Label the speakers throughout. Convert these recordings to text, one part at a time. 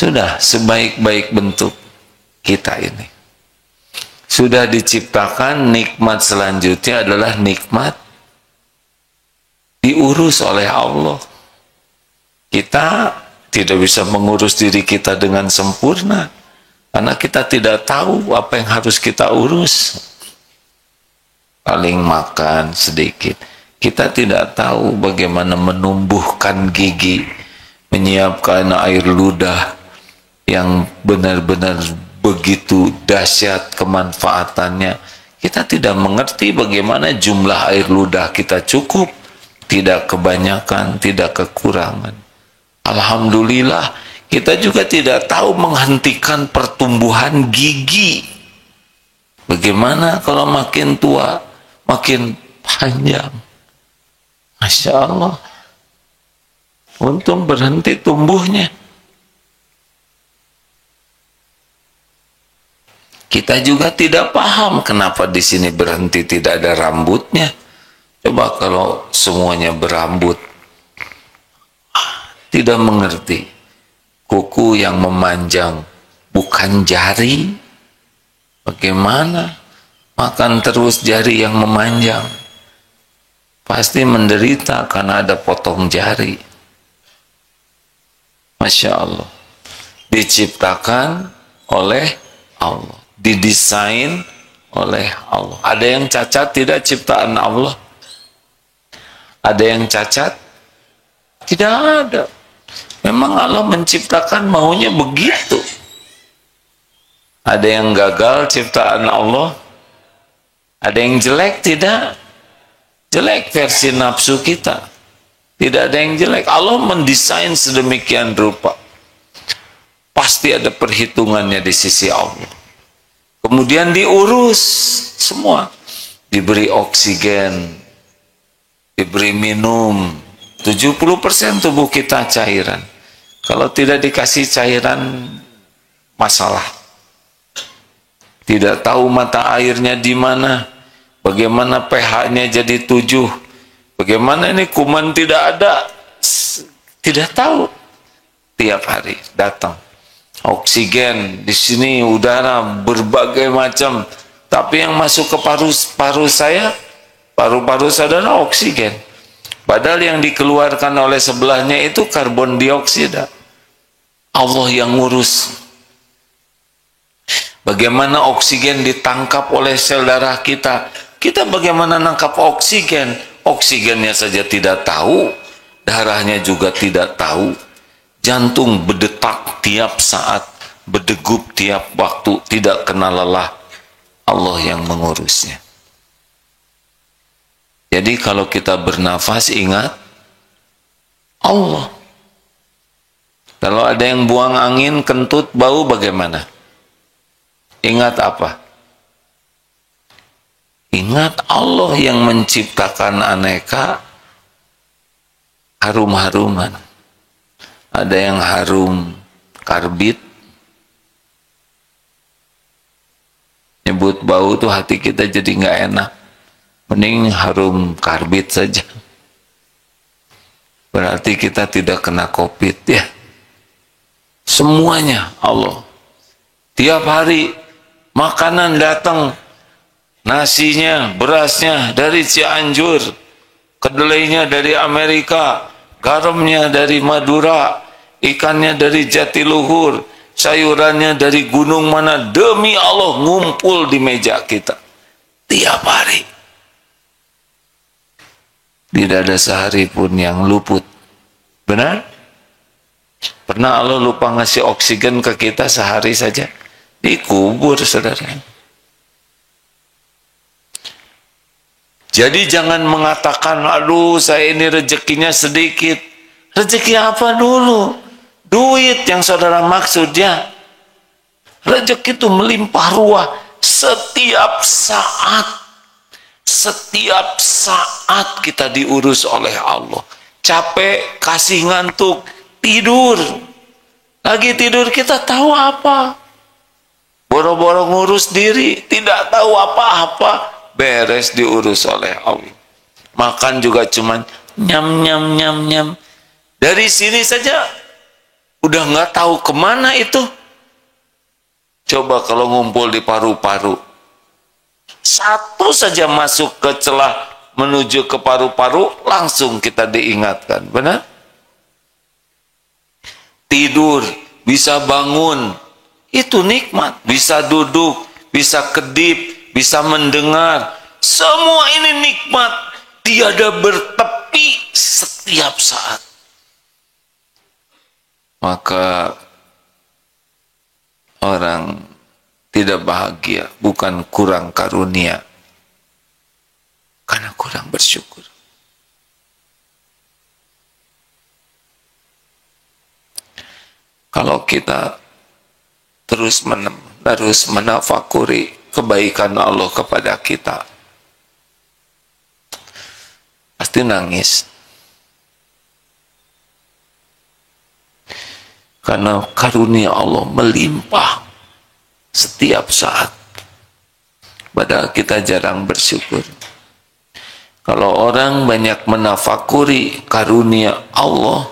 Speaker 1: Sudah sebaik-baik bentuk kita ini. Sudah diciptakan, nikmat selanjutnya adalah nikmat diurus oleh Allah. Kita tidak bisa mengurus diri kita dengan sempurna karena kita tidak tahu apa yang harus kita urus. Paling makan sedikit, kita tidak tahu bagaimana menumbuhkan gigi, menyiapkan air ludah yang benar-benar begitu dahsyat kemanfaatannya. Kita tidak mengerti bagaimana jumlah air ludah kita cukup, tidak kebanyakan, tidak kekurangan. Alhamdulillah, kita juga tidak tahu menghentikan pertumbuhan gigi. Bagaimana kalau makin tua, makin panjang. Masya Allah. Untung berhenti tumbuhnya. Kita juga tidak paham kenapa di sini berhenti, tidak ada rambutnya. Coba kalau semuanya berambut, tidak mengerti. Kuku yang memanjang bukan jari. Bagaimana makan terus jari yang memanjang? Pasti menderita karena ada potong jari. Masya Allah. Diciptakan oleh Allah, didesain oleh Allah. Ada yang cacat tidak ciptaan Allah? Ada yang cacat? Tidak ada. Memang Allah menciptakan maunya begitu. Ada yang gagal ciptaan Allah? Ada yang jelek? Tidak. Jelek versi nafsu kita. Tidak ada yang jelek. Allah mendesain sedemikian rupa. Pasti ada perhitungannya di sisi Allah. Kemudian diurus semua. Diberi oksigen, diberi minum. 70% tubuh kita cairan. Kalau tidak dikasih cairan, masalah. Tidak tahu mata airnya di mana, bagaimana pH-nya jadi 7, bagaimana ini kuman tidak ada, tidak tahu. Tiap hari datang oksigen di sini, udara berbagai macam, tapi yang masuk ke paru-paru saya, paru-paru saudara oksigen. Padahal yang dikeluarkan oleh sebelahnya itu karbon dioksida. Allah yang ngurus. Bagaimana oksigen ditangkap oleh sel darah kita? Kita bagaimana nangkap oksigen? Oksigennya saja tidak tahu, darahnya juga tidak tahu. Jantung berdetak tiap saat, berdegup tiap waktu, tidak kenal lelah. Allah yang mengurusnya. Jadi kalau kita bernafas, ingat Allah. Kalau ada yang buang angin, kentut, bau, bagaimana? Ingat apa? Ingat Allah yang menciptakan aneka harum-haruman. Ada yang harum karbit. Nyebut bau tuh hati kita jadi nggak enak. Mending harum karbit saja. Berarti kita tidak kena COVID ya. Semuanya Allah. Tiap hari makanan datang, nasinya, berasnya dari Cianjur, kedelainya dari Amerika, garamnya dari Madura, ikannya dari Jatiluhur, sayurannya dari gunung mana, demi Allah ngumpul di meja kita tiap hari. Tidak ada sehari pun yang luput. Benar? Pernah Allah lupa ngasih oksigen ke kita sehari saja? Dikubur, saudara. Jadi jangan mengatakan, aduh saya ini rezekinya sedikit. Rezeki apa dulu? Duit yang saudara maksudnya. Rezeki itu melimpah ruah setiap saat. Setiap saat kita diurus oleh Allah. Capek, kasih ngantuk, tidur. Lagi tidur kita tahu apa? Boro-boro ngurus diri, tidak tahu apa-apa. Beres diurus oleh Allah. Makan juga cuman nyam nyam nyam nyam. Dari sini saja udah nggak tahu kemana itu. Coba kalau ngumpul di paru-paru, satu saja masuk ke celah menuju ke paru-paru, langsung kita diingatkan. Benar? Tidur, bisa bangun, itu nikmat. Bisa duduk, bisa kedip, bisa mendengar, semua ini nikmat. Tiada bertepi setiap saat. Maka orang tidak bahagia bukan kurang karunia, karena kurang bersyukur. Kalau kita terus menafakuri kebaikan Allah kepada kita, pasti nangis. Karena karunia Allah melimpah setiap saat. Padahal kita jarang bersyukur. Kalau orang banyak menafakuri karunia Allah,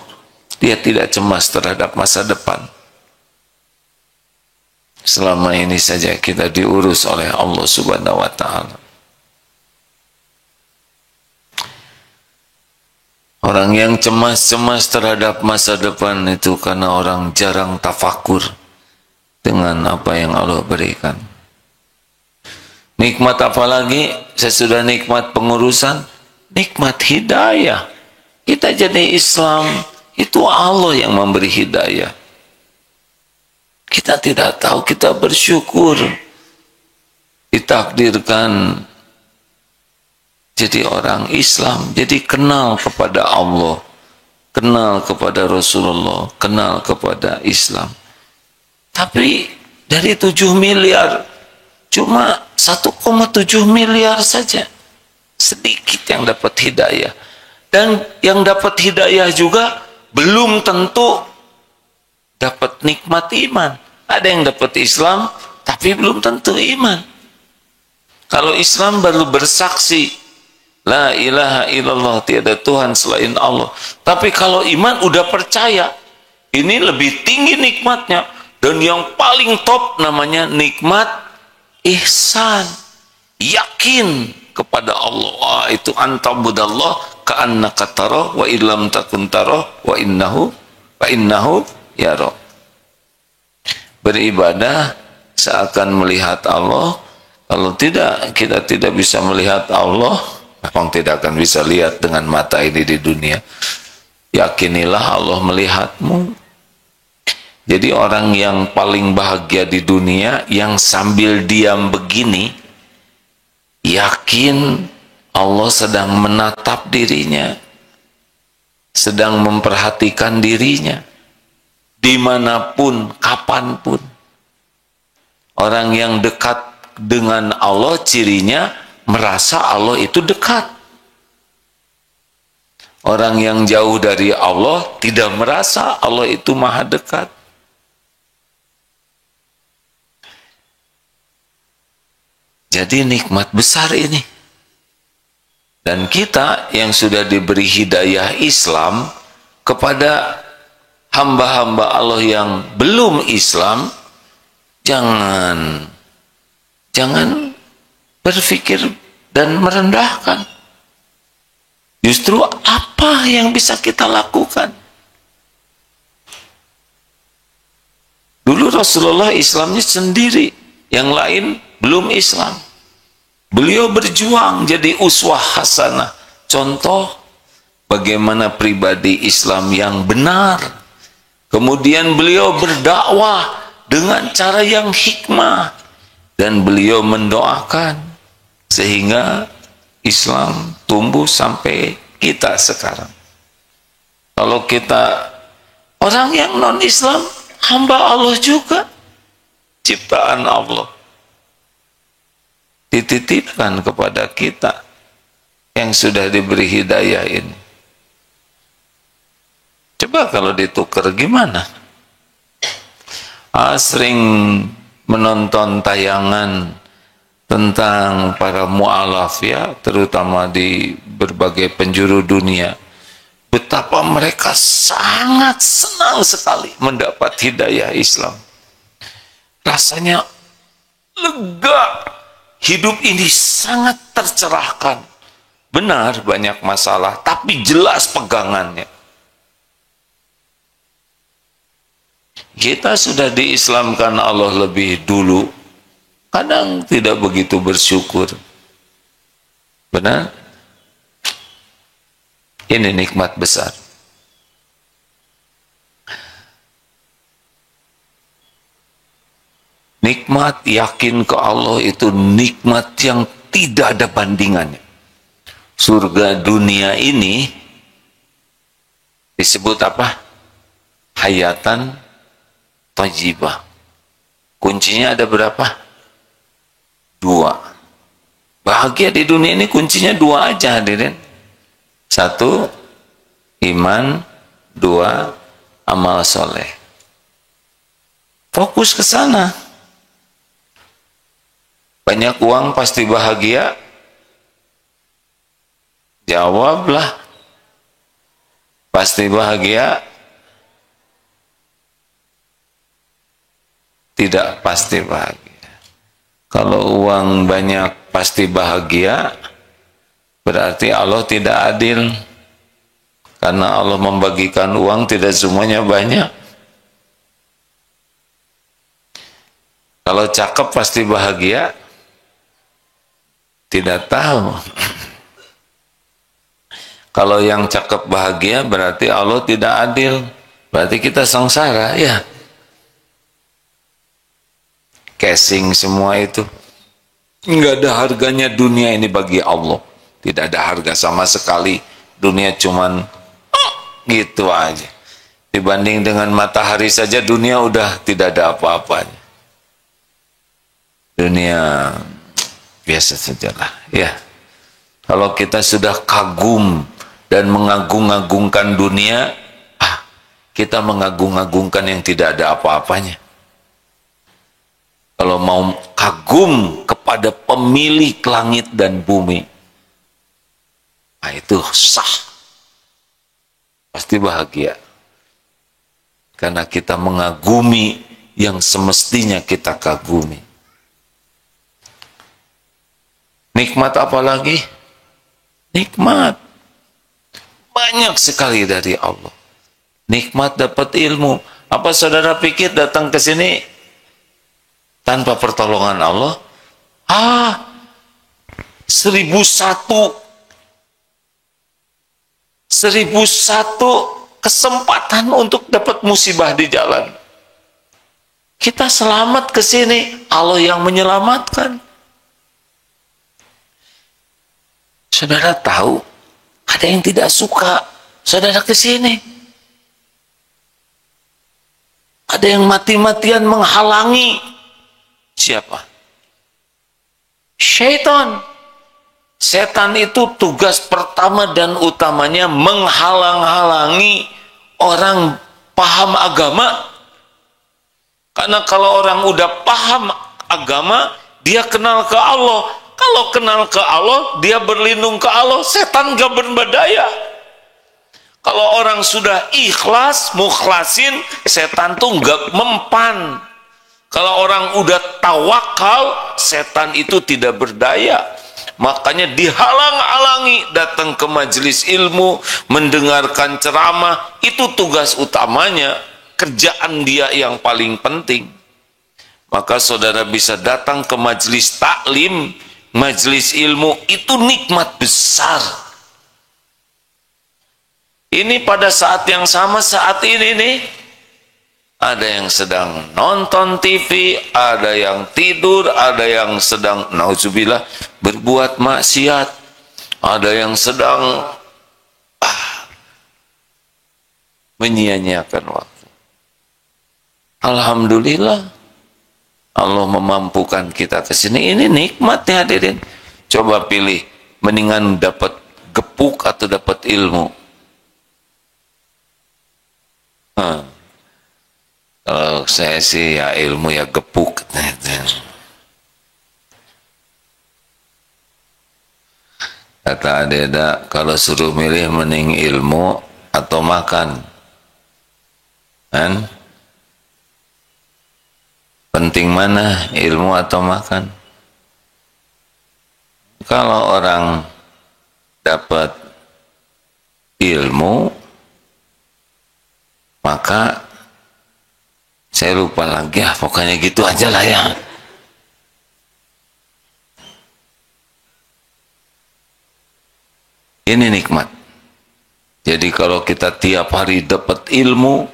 Speaker 1: dia tidak cemas terhadap masa depan. Selama ini saja kita diurus oleh Allah Subhanahu wa Ta'ala. Orang yang cemas-cemas terhadap masa depan itu karena orang jarang tafakur dengan apa yang Allah berikan. Nikmat apa lagi? Sesudah nikmat pengurusan, nikmat hidayah. Kita jadi Islam, itu Allah yang memberi hidayah. Kita tidak tahu, kita bersyukur. Ditakdirkan jadi orang Islam, jadi kenal kepada Allah, kenal kepada Rasulullah, kenal kepada Islam. Tapi dari 7 miliar, cuma 1,7 miliar saja. Sedikit yang dapat hidayah. Dan yang dapat hidayah juga belum tentu dapat nikmat iman. Ada yang dapat Islam, tapi belum tentu iman. Kalau Islam baru bersaksi, la ilaha illallah, tiada Tuhan selain Allah. Tapi kalau iman udah percaya, ini lebih tinggi nikmatnya. Dan yang paling top namanya nikmat ihsan. Yakin kepada Allah. Wah, itu antabudallah ka'annaka tarah wa illam takun tarah wa innahu yara. Beribadah seakan melihat Allah. Kalau tidak, kita tidak bisa melihat Allah. Memang tidak akan bisa lihat dengan mata ini di dunia. Yakinilah Allah melihatmu. Jadi orang yang paling bahagia di dunia, yang sambil diam begini, yakin Allah sedang menatap dirinya, sedang memperhatikan dirinya, dimanapun, kapanpun. Orang yang dekat dengan Allah, cirinya merasa Allah itu dekat. Orang yang jauh dari Allah tidak merasa Allah itu maha dekat. Jadi nikmat besar ini. Dan kita yang sudah diberi hidayah Islam, kepada hamba-hamba Allah yang belum Islam, jangan berpikir dan merendahkan. Justru apa yang bisa kita lakukan? Dulu Rasulullah Islamnya sendiri, yang lain belum Islam. Beliau berjuang jadi uswah hasanah, contoh bagaimana pribadi Islam yang benar. Kemudian beliau berdakwah dengan cara yang hikmah, dan beliau mendoakan sehingga Islam tumbuh sampai kita sekarang. Kalau kita orang yang non-Islam, hamba Allah juga, ciptaan Allah, dititipkan kepada kita yang sudah diberi hidayah ini. Coba kalau ditukar gimana? Sering menonton tayangan tentang para mu'alaf ya, terutama di berbagai penjuru dunia. betapa mereka sangat senang sekali mendapat hidayah Islam. Rasanya lega, hidup ini sangat tercerahkan. Benar banyak masalah, tapi jelas pegangannya. Kita sudah diislamkan Allah lebih dulu, kadang tidak begitu bersyukur. Benar? Ini nikmat besar. Nikmat yakin ke Allah itu nikmat yang tidak ada bandingannya. Surga dunia ini disebut apa? Hayatan thayyibah. Kuncinya ada berapa? 2. Bahagia di dunia ini kuncinya 2 aja, hadirin. 1, iman. 2, amal soleh. Fokus ke sana. Banyak uang pasti bahagia? Jawablah. Pasti bahagia? Tidak pasti bahagia. Kalau uang banyak pasti bahagia, berarti Allah tidak adil. Karena Allah membagikan uang tidak semuanya banyak. Kalau cakep pasti bahagia? Tidak tahu. Kalau yang cakep bahagia berarti Allah tidak adil. Berarti kita sengsara, ya. Casing semua itu. Enggak ada harganya dunia ini bagi Allah. Tidak ada harga sama sekali. Dunia cuman gitu aja. Dibanding dengan matahari saja dunia udah tidak ada apa-apanya. Dunia biasa sajalah, ya. Kalau kita sudah kagum dan mengagung-agungkan dunia, kita mengagung-agungkan yang tidak ada apa-apanya. Kalau mau kagum kepada pemilik langit dan bumi, itu sah. Pasti bahagia. Karena kita mengagumi yang semestinya kita kagumi. Nikmat apa lagi? Nikmat. Banyak sekali dari Allah. Nikmat dapat ilmu. Apa saudara pikir datang ke sini tanpa pertolongan Allah? 1001 kesempatan untuk dapat musibah di jalan. Kita selamat ke sini, Allah yang menyelamatkan. Saudara tahu, ada yang tidak suka saudara ke sini. Ada yang mati-matian menghalangi. Siapa? Syaitan. Setan itu tugas pertama dan utamanya menghalang-halangi orang paham agama. Karena kalau orang udah paham agama, dia kenal ke Allah. Kalau kenal ke Allah, dia berlindung ke Allah, setan gak berdaya. Kalau orang sudah ikhlas, mukhlasin, setan tuh gak mempan. Kalau orang udah tawakal, setan itu tidak berdaya. Makanya dihalang-halangi datang ke majelis ilmu, mendengarkan ceramah, itu tugas utamanya, kerjaan dia yang paling penting. Maka saudara bisa datang ke majelis taklim, majelis ilmu, itu nikmat besar. Ini pada saat yang sama saat ini nih, ada yang sedang nonton TV, ada yang tidur, ada yang sedang nauzubillah berbuat maksiat, ada yang sedang menyia-nyiakan waktu. Alhamdulillah Allah memampukan kita ke sini. Ini nikmat ya hadirin. Coba pilih, mendingan dapat gepuk atau dapat ilmu. Kalau saya sih ya ilmu ya gepuk. Kata Adeda, kalau suruh milih mending ilmu atau makan? Kan? Penting mana, ilmu atau makan? Kalau orang dapat ilmu, maka saya lupa lagi ya, pokoknya gitu aja lah ya. Ini nikmat. Jadi kalau kita tiap hari dapat ilmu,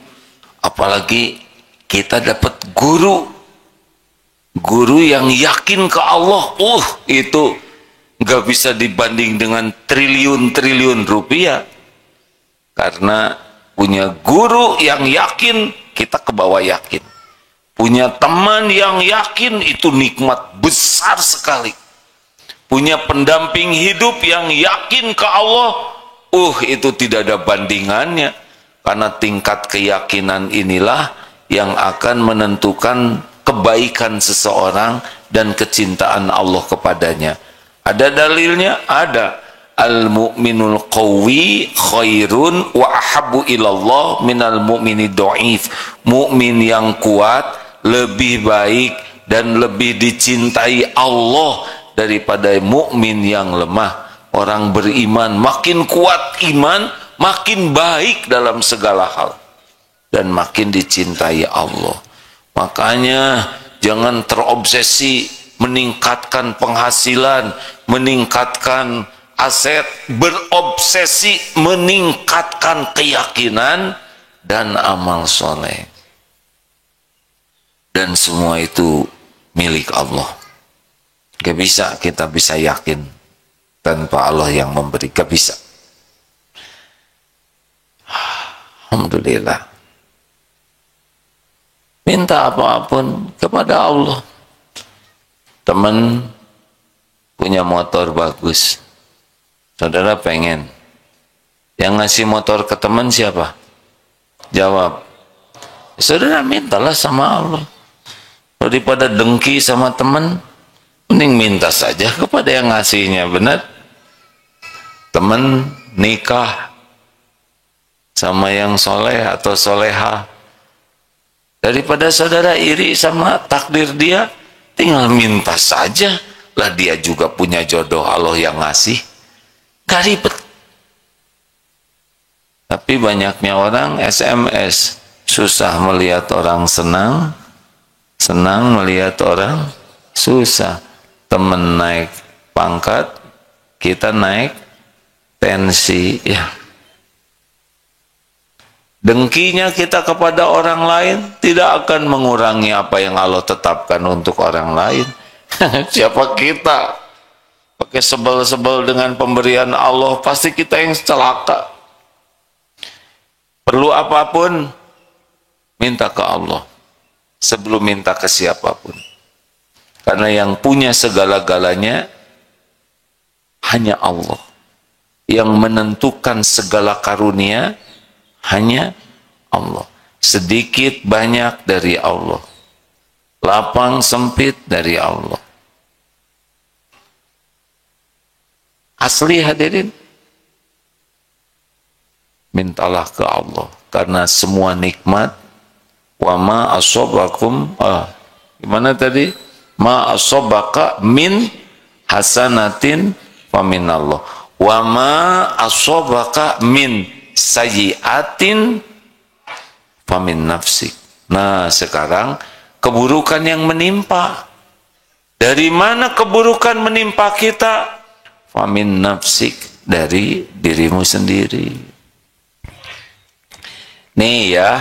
Speaker 1: apalagi kita dapat guru yang yakin ke Allah, itu nggak bisa dibanding dengan triliun-triliun rupiah. Karena punya guru yang yakin, kita ke bawah yakin. Punya teman yang yakin, itu nikmat besar sekali. Punya pendamping hidup yang yakin ke Allah, itu tidak ada bandingannya. Karena tingkat keyakinan inilah yang akan menentukan kebaikan seseorang dan kecintaan Allah kepadanya. Ada dalilnya? Ada. Al-mu'minul qawi khairun wa ahabbu ilallah minal mu'mini do'if. Mu'min yang kuat lebih baik dan lebih dicintai Allah daripada mu'min yang lemah. Orang beriman makin kuat iman, makin baik dalam segala hal dan makin dicintai Allah. Makanya jangan terobsesi meningkatkan penghasilan, meningkatkan aset, berobsesi meningkatkan keyakinan dan amal soleh. Dan semua itu milik Allah. Gak bisa kita bisa yakin tanpa Allah yang memberi, gak bisa. Alhamdulillah. Minta apapun kepada Allah. Teman punya motor bagus, saudara pengen. Yang ngasih motor ke teman siapa? Jawab, saudara mintalah sama Allah. Daripada dengki sama teman, mending minta saja kepada yang ngasihnya. Benar? Teman nikah sama yang soleh atau soleha, daripada saudara iri sama takdir dia, tinggal minta saja lah, dia juga punya jodoh, Allah yang ngasih, gak ribet. Tapi banyaknya orang SMS, susah melihat orang senang, senang melihat orang susah. Temen naik pangkat, kita naik tensi, ya. Dengkinya kita kepada orang lain tidak akan mengurangi apa yang Allah tetapkan untuk orang lain. Siapa kita? Pakai sebel-sebel dengan pemberian Allah, pasti kita yang celaka. Perlu apapun, minta ke Allah sebelum minta ke siapapun. Karena yang punya segala-galanya hanya Allah. Yang menentukan segala karunia hanya Allah. Sedikit banyak dari Allah, lapang sempit dari Allah. Asli hadirin, mintalah ke Allah, karena semua nikmat, wa ma asobakum, gimana tadi, ma asobaka min hasanatin faminallah, wa ma asobaka min sayyiatin famin nafsik. Nah sekarang keburukan yang menimpa, dari mana keburukan menimpa kita? Famin nafsik, dari dirimu sendiri. Nih ya,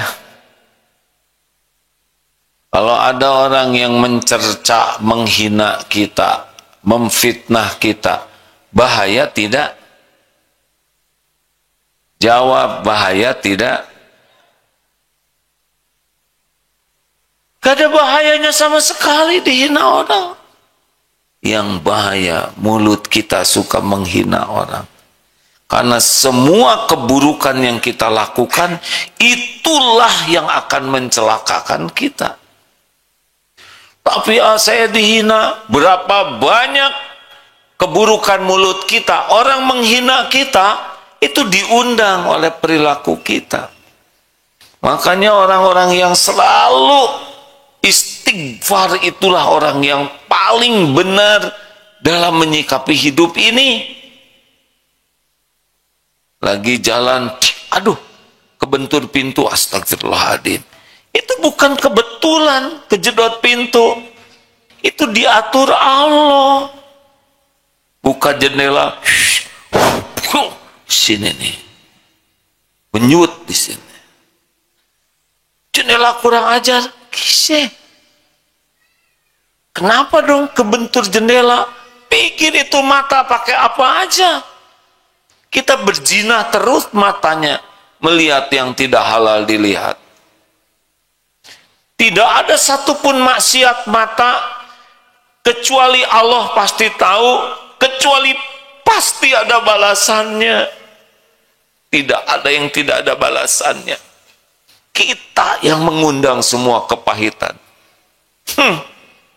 Speaker 1: kalau ada orang yang mencerca, menghina kita, memfitnah kita, bahaya tidak? Jawab, bahaya tidak? Gak ada bahayanya sama sekali dihina orang. Yang bahaya, mulut kita suka menghina orang. Karena semua keburukan yang kita lakukan, itulah yang akan mencelakakan kita. Tapi saya dihina, berapa banyak keburukan mulut kita. Orang menghina kita, Itu diundang oleh perilaku kita. Makanya orang-orang yang selalu istighfar itulah orang yang paling benar dalam menyikapi hidup ini. Lagi jalan, aduh, kebentur pintu, astagfirullahaladzim. Itu bukan kebetulan kejedot pintu. Itu diatur Allah. Buka jendela, sini nih, benyut di sini. Jendela kurang ajar, kisah. Kenapa dong kebentur jendela? Pikir itu mata pakai apa aja. Kita berzina terus matanya, melihat yang tidak halal dilihat. Tidak ada satupun maksiat mata, kecuali Allah pasti tahu, kecuali pasti ada balasannya. Tidak ada yang tidak ada balasannya. Kita yang mengundang semua kepahitan.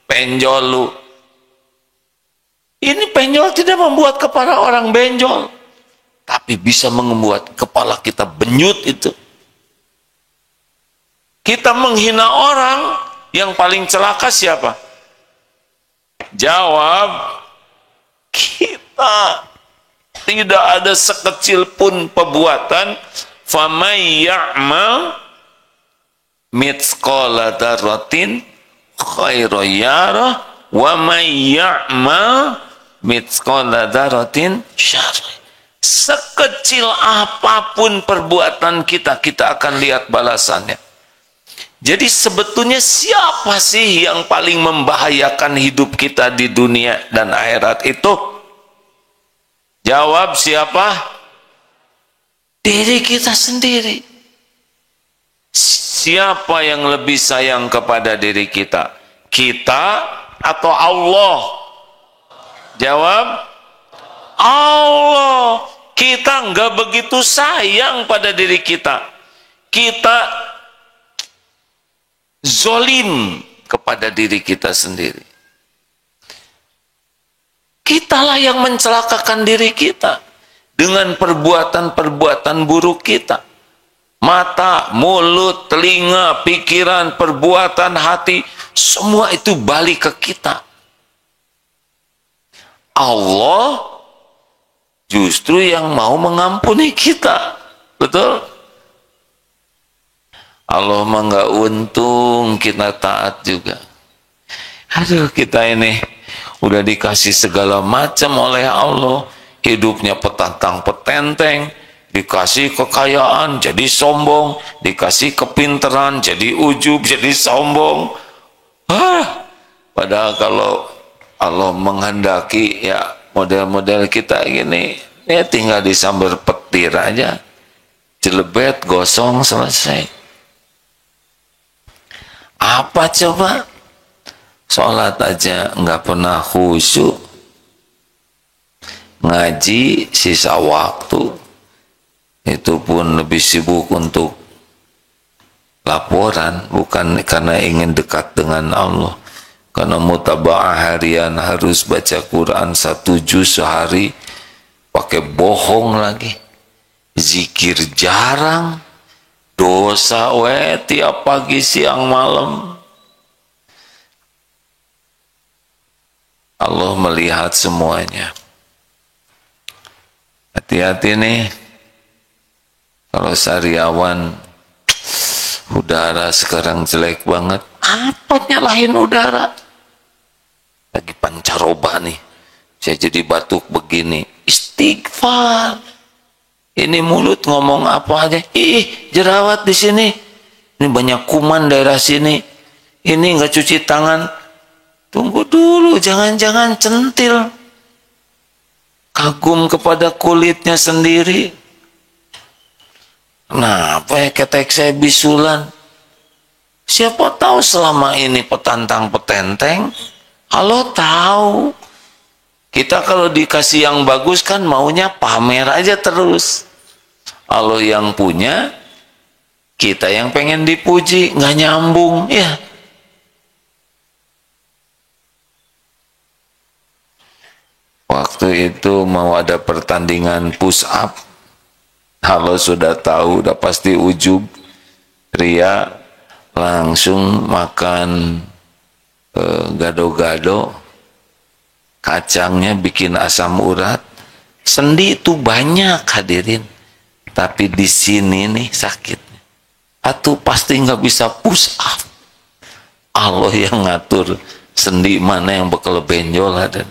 Speaker 1: Benjol lu. Ini benjol tidak membuat kepala orang benjol, tapi bisa membuat kepala kita benyut itu. Kita menghina orang, yang paling celaka siapa? Jawab, kita. Tidak ada sekecil pun perbuatan famay ya'mal mithqala dzarratin khairan yarah wa may ya'mal mithqala dzarratin syarran. Sekecil apapun perbuatan kita, kita akan lihat balasannya. Jadi sebetulnya siapa sih yang paling membahayakan hidup kita di dunia dan akhirat itu? Jawab, siapa? Diri kita sendiri. Siapa yang lebih sayang kepada diri kita? Kita atau Allah? Jawab, Allah. Kita nggak begitu sayang pada diri kita. Kita zolim kepada diri kita sendiri. Kitalah yang mencelakakan diri kita dengan perbuatan-perbuatan buruk kita. Mata, mulut, telinga, pikiran, perbuatan, hati, semua itu balik ke kita. Allah justru yang mau mengampuni kita. Betul? Allah mah nggak untung kita taat juga. Aduh, kita ini udah dikasih segala macam oleh Allah, hidupnya petantang petenteng, dikasih kekayaan jadi sombong, dikasih kepinteran jadi ujub, jadi sombong. Padahal kalau Allah menghendaki ya model-model kita gini, ya tinggal disambar petir aja, jelebet, gosong, selesai. Apa coba? Sholat aja nggak pernah khusyuk, ngaji sisa waktu itu pun lebih sibuk untuk laporan, bukan karena ingin dekat dengan Allah. Karena mutaba'ah harian harus baca Quran 1 juz sehari, pakai bohong lagi, zikir jarang, dosa tiap pagi siang malam. Allah melihat semuanya. Hati-hati nih, kalau sariawan, udara sekarang jelek banget. Apa nyalahin udara? Lagi pancaroba nih, saya jadi batuk begini. Istighfar. Ini mulut ngomong apa aja? Ih, jerawat di sini. Ini banyak kuman daerah sini. Ini nggak cuci tangan. Tunggu dulu, jangan-jangan centil. Kagum kepada kulitnya sendiri. Kenapa ya ketek saya bisulan? Siapa tahu selama ini petantang petenteng. Allah tahu. Kita kalau dikasih yang bagus kan maunya pamer aja terus. Allah yang punya, kita yang pengen dipuji, nggak nyambung ya. Waktu itu mau ada pertandingan push up, Kalau sudah tahu, udah pasti ujub, ria, langsung makan gado-gado, kacangnya bikin asam urat. Sendi itu banyak hadirin, tapi di sini nih sakit. Atau pasti nggak bisa push up. Allah yang ngatur sendi mana yang bakal benjol ada.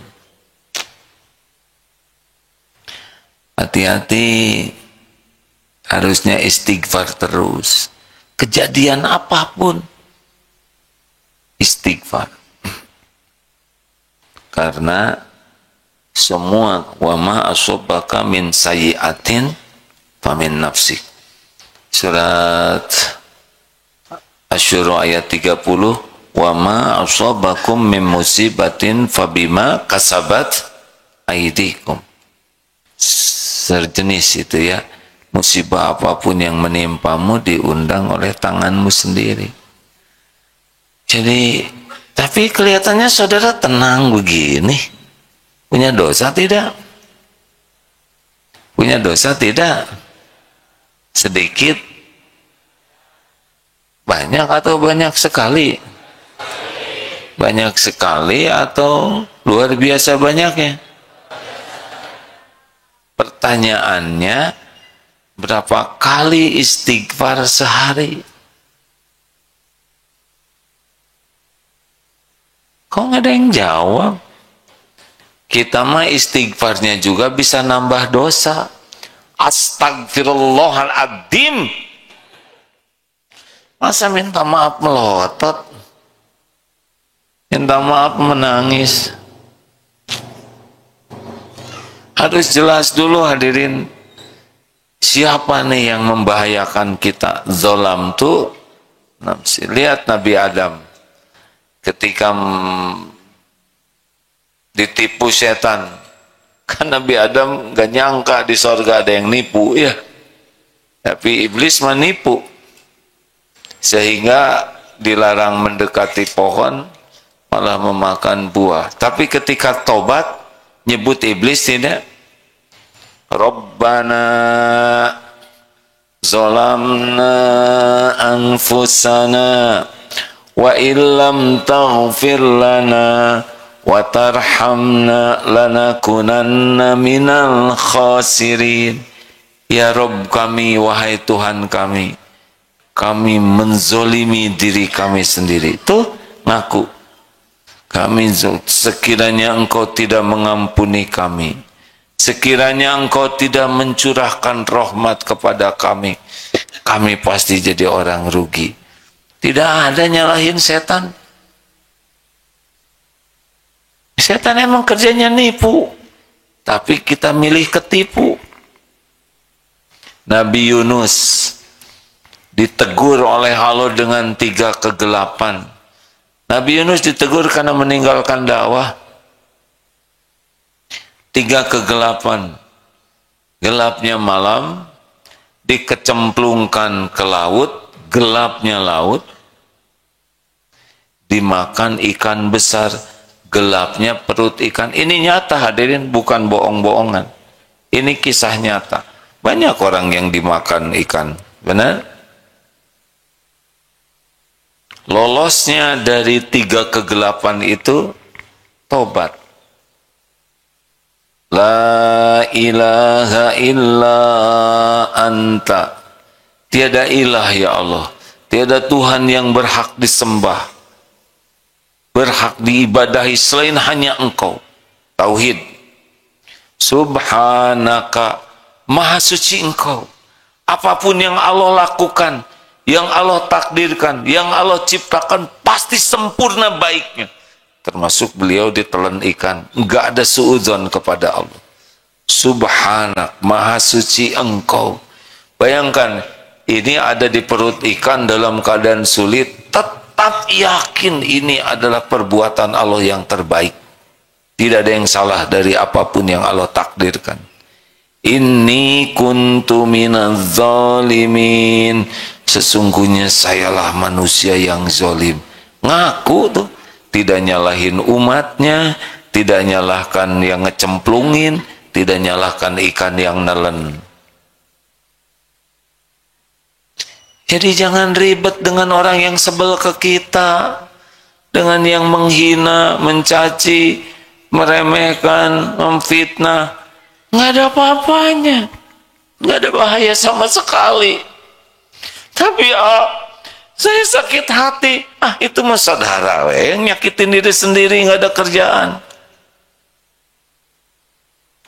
Speaker 1: Hati-hati, harusnya istighfar terus. Kejadian apapun, istighfar. Karena semua wama asobaka min sayyiatin famin nafsik. Surat Asy-Syura ayat 30, wama asobakum min musibatin fabima kasabat aidikum. Sejenis itu ya, musibah apapun yang menimpamu diundang oleh tanganmu sendiri. Jadi, tapi kelihatannya saudara tenang begini. Punya dosa tidak? Punya dosa tidak? Sedikit? Banyak atau banyak sekali? Banyak sekali atau luar biasa banyaknya? Pertanyaannya, berapa kali istighfar sehari? Kok nggak ada yang jawab? Kita mah istighfarnya juga bisa nambah dosa. Astagfirullahaladzim. Masa minta maaf melotot? Minta maaf menangis? Harus jelas dulu hadirin. Siapa nih yang membahayakan kita? Zolam tuh. Lihat Nabi Adam. Ketika ditipu setan, kan Nabi Adam gak nyangka di sorga ada yang nipu ya, tapi iblis menipu sehingga dilarang mendekati pohon, malah memakan buah. Tapi ketika tobat nyebut iblis tidak, Rabbana zolamna anfusana wa illam taghfir lana wa tarhamna lanakunanna minal khasirin. Ya Rabb kami, wahai Tuhan kami menzolimi diri kami sendiri. Tuh ngaku, kami sekiranya engkau tidak mengampuni kami, sekiranya engkau tidak mencurahkan rahmat kepada kami, kami pasti jadi orang rugi. Tidak ada nyalahin setan. Setan emang kerjanya nipu, tapi kita milih ketipu. Nabi Yunus ditegur oleh Allah dengan 3 kegelapan. Nabi Yunus ditegur karena meninggalkan dakwah. 3 kegelapan. Gelapnya malam, dikecemplungkan ke laut, gelapnya laut, dimakan ikan besar, gelapnya perut ikan. Ini nyata hadirin, bukan bohong-bohongan. Ini kisah nyata. Banyak orang yang dimakan ikan, benar? Lolosnya dari 3 kegelapan itu tobat. La ilaha illa anta. Tiada ilah ya Allah, tiada Tuhan yang berhak disembah, berhak diibadahi selain hanya Engkau. Tauhid. Subhanaka, maha suci Engkau. Apapun yang Allah lakukan, yang Allah takdirkan, yang Allah ciptakan, pasti sempurna baiknya. Termasuk beliau ditelan ikan, enggak ada suudzon kepada Allah. Subhanak, maha suci Engkau. Bayangkan, ini ada di perut ikan dalam keadaan sulit, tetap yakin ini adalah perbuatan Allah yang terbaik. Tidak ada yang salah dari apapun yang Allah takdirkan. Inni kuntu minaz zalimin. Sesungguhnya sayalah manusia yang zalim. Ngaku tuh, tidak nyalahin umatnya, tidak nyalahkan yang ngecemplungin, tidak nyalahkan ikan yang nelen. Jadi jangan ribet dengan orang yang sebel ke kita, dengan yang menghina, mencaci, meremehkan, memfitnah. Nggak ada apa-apanya, nggak ada bahaya sama sekali. Tapi saya sakit hati, itu mah saudara yang nyakitin diri sendiri, nggak ada kerjaan.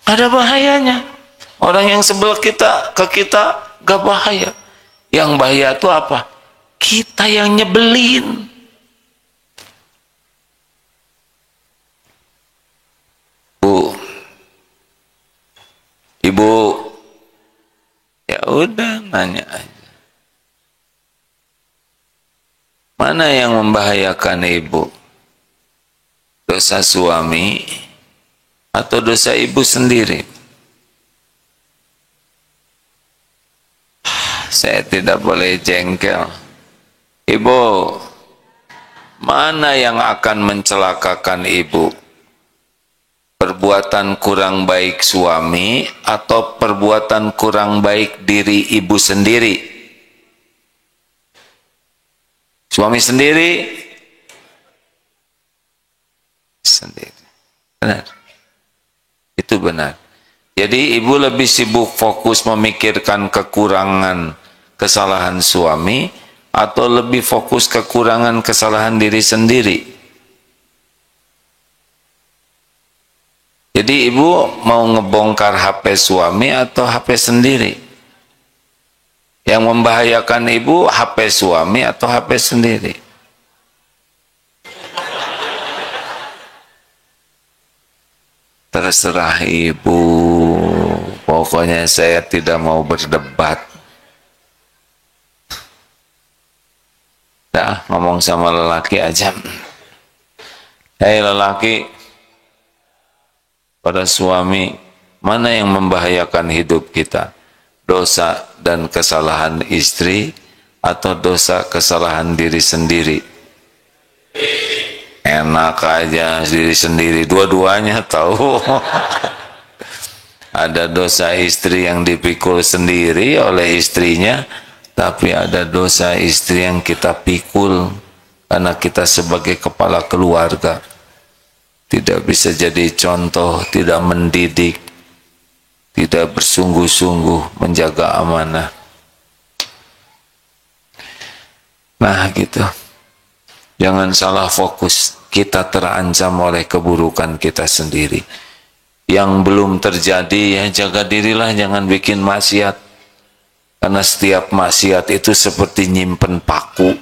Speaker 1: Ada bahayanya. Orang yang sebel kita ke kita gak bahaya. Yang bahaya itu apa? Kita yang nyebelin. Bu, Ibu, ya udah nanya aja. Mana yang membahayakan ibu? Dosa suami atau dosa ibu sendiri? Saya tidak boleh jengkel. Ibu, mana yang akan mencelakakan ibu? Perbuatan kurang baik suami atau perbuatan kurang baik diri ibu sendiri? Suami sendiri? Sendiri. Benar. Itu benar. Jadi ibu lebih sibuk fokus memikirkan kekurangan kesalahan suami atau lebih fokus kekurangan kesalahan diri sendiri? Jadi ibu mau ngebongkar HP suami atau HP sendiri? Yang membahayakan ibu HP suami atau HP sendiri? Terserah ibu, pokoknya saya tidak mau berdebat. Dah, ngomong sama lelaki aja. Hei lelaki, pada suami, mana yang membahayakan hidup kita? Dosa dan kesalahan istri atau dosa kesalahan diri sendiri? Enak aja diri sendiri, dua-duanya tahu. Ada dosa istri yang dipikul sendiri oleh istrinya, tapi ada dosa istri yang kita pikul karena kita sebagai kepala keluarga tidak bisa jadi contoh, tidak mendidik, tidak bersungguh-sungguh menjaga amanah. Nah gitu, jangan salah fokus. Kita terancam oleh keburukan kita sendiri. Yang belum terjadi, ya jaga dirilah, jangan bikin maksiat. Karena setiap maksiat itu seperti nyimpen paku.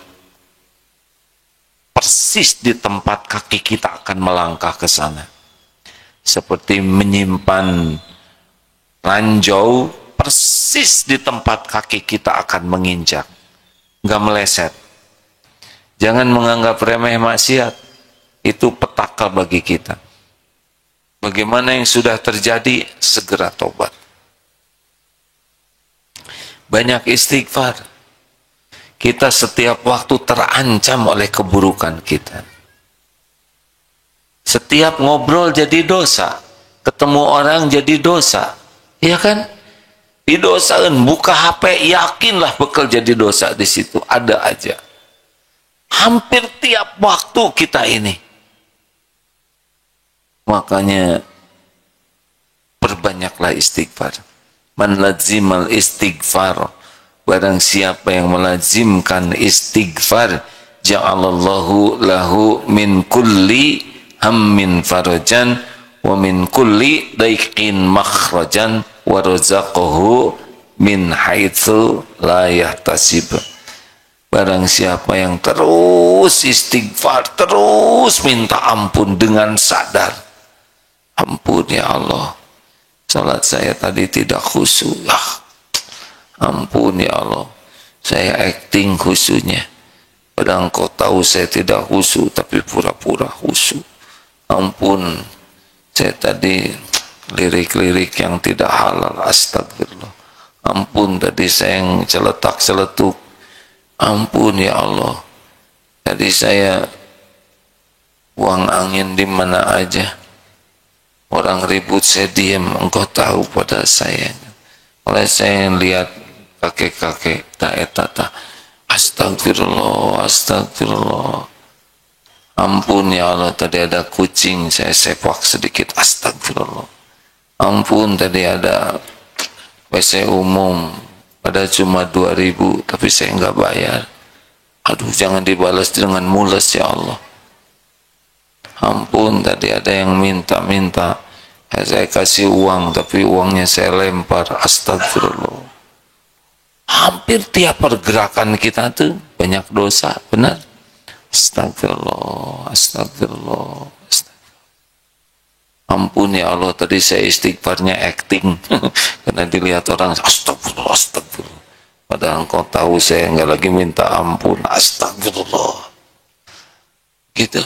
Speaker 1: Persis di tempat kaki kita akan melangkah ke sana. Seperti menyimpan ranjau, persis di tempat kaki kita akan menginjak. Nggak meleset. Jangan menganggap remeh maksiat. Itu petaka bagi kita. Bagaimana yang sudah terjadi, segera tobat. Banyak istighfar. Kita setiap waktu terancam oleh keburukan kita. Setiap ngobrol jadi dosa. Ketemu orang jadi dosa. Iya kan? Didosain, buka HP, yakinlah bakal jadi dosa di situ. Ada aja. Hampir tiap waktu kita ini. Makanya perbanyaklah istighfar. Man lazimal istighfar, barang siapa yang melazimkan istighfar, ja'alallahu lahu min kulli hammin farajan wa min kulli daiqin makhrajan wa razaqahu min haitsu la yahtasib. Barang siapa yang terus istighfar, terus minta ampun dengan sadar, ampun ya Allah, salat saya tadi tidak khusyuk. Ampun ya Allah, saya acting khusyuknya. Padahal engkau tahu saya tidak khusyuk, tapi pura-pura khusyuk. Ampun, saya tadi lirik-lirik yang tidak halal, astagfirullah. Ampun, tadi saya yang celetak-celetuk. Ampun ya Allah, tadi saya buang angin di mana aja. Orang ribut saya diam, engkau tahu pada saya. Oleh saya yang lihat kakek-kakek tak etata, Astagfirullah, astagfirullah. Ampun ya Allah, tadi ada kucing saya sepak sedikit, astagfirullah. Ampun, tadi ada WC umum, pada cuma 2.000, tapi saya nggak bayar. Aduh, jangan dibalas dengan mules ya Allah. Ampun, tadi ada yang minta-minta, saya kasih uang, tapi uangnya saya lempar, astagfirullah. Hampir tiap pergerakan kita tuh banyak dosa, benar? Astagfirullah, astagfirullah, astagfirullah. Ampun ya Allah, tadi saya istighfarnya acting karena dilihat orang, astagfirullah, astagfirullah. Padahal engkau tahu saya nggak lagi minta ampun, astagfirullah. Gitu.